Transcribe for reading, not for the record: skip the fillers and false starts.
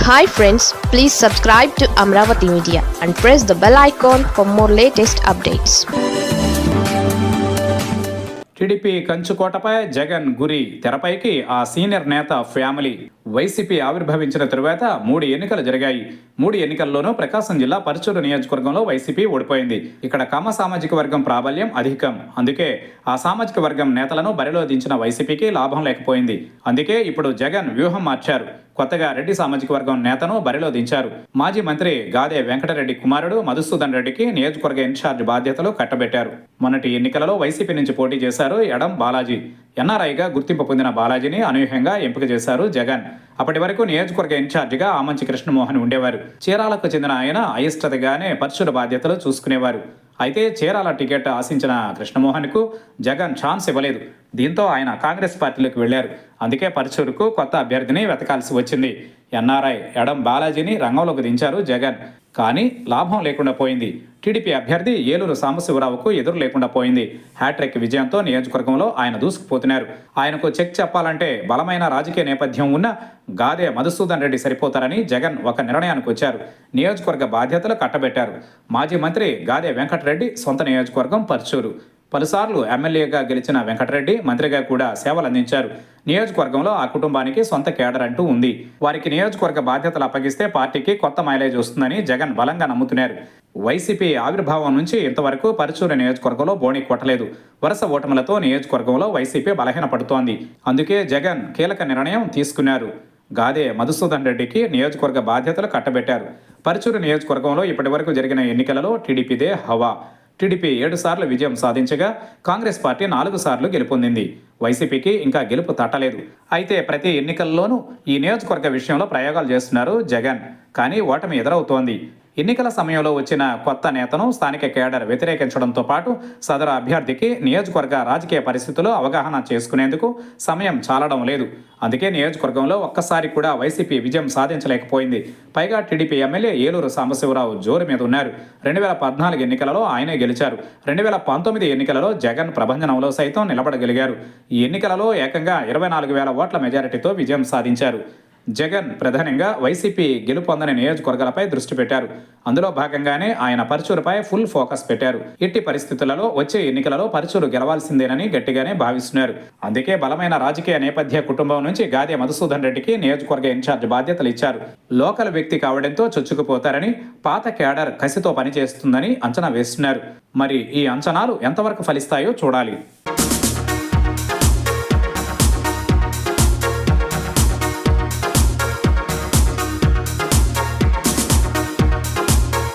Hi friends, please subscribe to Amravati Media and press the bell icon for more latest updates. TDP కంచుకోటపై జగన్ గురి తెరపైకి ఆ senior నేత family. YCP ఆవిర్భవించిన తరువాత 3 ఎన్నికలు జరిగాయి. 3 ఎన్నికల్లోనూ ప్రకాశం జిల్లా పరుచూరు నియోజకవర్గంలో వైసీపీ ఓడిపోయింది. ఇక్కడ కమ్మ సామాజిక వర్గం ప్రాబల్యం అధికం. అందుకే ఆ సామాజిక వర్గం నేతలను బరిలో దించిన వైసీపీకి లాభం లేకపోయింది. అందుకే ఇప్పుడు జగన్ వ్యూహం మార్చారు. కొత్తగా రెడ్డి సామాజిక వర్గం నేతను బరిలో దించారు. మాజీ మంత్రి గాదే వెంకటరెడ్డి కుమారుడు మధుసూదన్ రెడ్డికి నియోజకవర్గ ఇన్ఛార్జ్ బాధ్యతలు కట్టబెట్టారు. మొన్నటి ఎన్నికలలో వైసీపీ నుంచి పోటీ చేశారు ఎడం బాలాజీ. ఎన్ఆర్ఐగా గుర్తింపు పొందిన బాలాజీని అనూహ్యంగా ఎంపిక చేశారు జగన్. అప్పటి వరకు నియోజకవర్గ ఇన్ఛార్జిగా ఆమంచి కృష్ణమోహన్ ఉండేవారు. చీరాలకు చెందిన ఆయన అయిష్టతగానే పరుచూరు బాధ్యతలు చూసుకునేవారు. అయితే చీరాల టికెట్ ఆశించిన కృష్ణమోహన్కు జగన్ ఛాన్స్ ఇవ్వలేదు. దీంతో ఆయన కాంగ్రెస్ పార్టీలోకి వెళ్లారు. అందుకే పరుచూరుకు కొత్త అభ్యర్థిని వెతకాల్సి వచ్చింది. ఎన్ఆర్ఐ ఎడం బాలాజీని రంగంలోకి దించారు జగన్. కానీ లాభం లేకుండా పోయింది. టీడీపీ అభ్యర్థి ఏలూరు సాంబశివరావుకు ఎదురు లేకుండా పోయింది. హ్యాట్రిక్ విజయంతో నియోజకవర్గంలో ఆయన దూసుకుపోతున్నారు. ఆయనకు చెక్ చెప్పాలంటే బలమైన రాజకీయ నేపథ్యం ఉన్న గాదే మధుసూదన్ రెడ్డి సరిపోతారని జగన్ ఒక నిర్ణయానికి వచ్చారు. నియోజకవర్గ బాధ్యతలు కట్టబెట్టారు. మాజీ మంత్రి గాదే వెంకటరెడ్డి సొంత నియోజకవర్గం పర్చూరు. పలుసార్లు ఎమ్మెల్యేగా గెలిచిన వెంకటరెడ్డి మంత్రిగా కూడా సేవలు అందించారు. నియోజకవర్గంలో ఆ కుటుంబానికి సొంత కేడర్ అంటూ ఉంది. వారికి నియోజకవర్గ బాధ్యతలు అప్పగిస్తే పార్టీకి కొత్త మైలేజ్ వస్తుందని జగన్ బలంగా నమ్ముతున్నారు. వైసీపీ ఆవిర్భావం నుంచి ఇంతవరకు పరుచూరు నియోజకవర్గంలో బోణి కొట్టలేదు. వరుస ఓటములతో నియోజకవర్గంలో వైసీపీ బలహీనపడుతోంది. అందుకే జగన్ కీలక నిర్ణయం తీసుకున్నారు. గాదే మధుసూదన్ రెడ్డికి నియోజకవర్గ బాధ్యతలు కట్టబెట్టారు. పరుచూరు నియోజకవర్గంలో ఇప్పటివరకు జరిగిన ఎన్నికలలో టీడీపీదే హవా. టీడీపీ 7 సార్లు విజయం సాధించగా కాంగ్రెస్ పార్టీ 4 సార్లు గెలుపొందింది. వైసీపీకి ఇంకా గెలుపు తట్టలేదు. అయితే ప్రతి ఎన్నికల్లోనూ ఈ నియోజకవర్గ విషయంలో ప్రయోగాలు చేస్తున్నారు జగన్. కానీ ఓటమి ఎదురవుతోంది. ఎన్నికల సమయంలో వచ్చిన కొత్త నేతను స్థానిక కేడర్ వ్యతిరేకించడంతో పాటు సదరు అభ్యర్థికి నియోజకవర్గ రాజకీయ పరిస్థితులు అవగాహన చేసుకునేందుకు సమయం చాలడం లేదు. అందుకే నియోజకవర్గంలో ఒక్కసారి కూడా వైసీపీ విజయం సాధించలేకపోయింది. పైగా టీడీపీ ఎమ్మెల్యే ఏలూరు సాంబశివరావు జోరు మీద ఉన్నారు. 2014 ఎన్నికలలో ఆయనే గెలిచారు. 2019 ఎన్నికలలో జగన్ ప్రభంజనంలో సైతం నిలబడగలిగారు. ఈ ఎన్నికలలో ఏకంగా 24,000 ఓట్ల మెజారిటీతో విజయం సాధించారు. జగన్ ప్రధానంగా వైసీపీ గెలుపొందని నియోజకవర్గాలపై దృష్టి పెట్టారు. అందులో భాగంగానే ఆయన పరుచూరుపై ఫుల్ ఫోకస్ పెట్టారు. ఎట్టి పరిస్థితులలో వచ్చే ఎన్నికలలో పరుచూరు గెలవాల్సిందేనని గట్టిగానే భావిస్తున్నారు. అందుకే బలమైన రాజకీయ నేపథ్య కుటుంబం నుంచి గాదే మధుసూదన్ రెడ్డికి నియోజకవర్గ ఇన్ఛార్జ్ బాధ్యతలు ఇచ్చారు. లోకల్ వ్యక్తి కావడంతో చొచ్చుకుపోతారని, పాత క్యాడర్ కసితో పనిచేస్తుందని అంచనా వేస్తున్నారు. మరి ఈ అంచనాలు ఎంతవరకు ఫలిస్తాయో చూడాలి.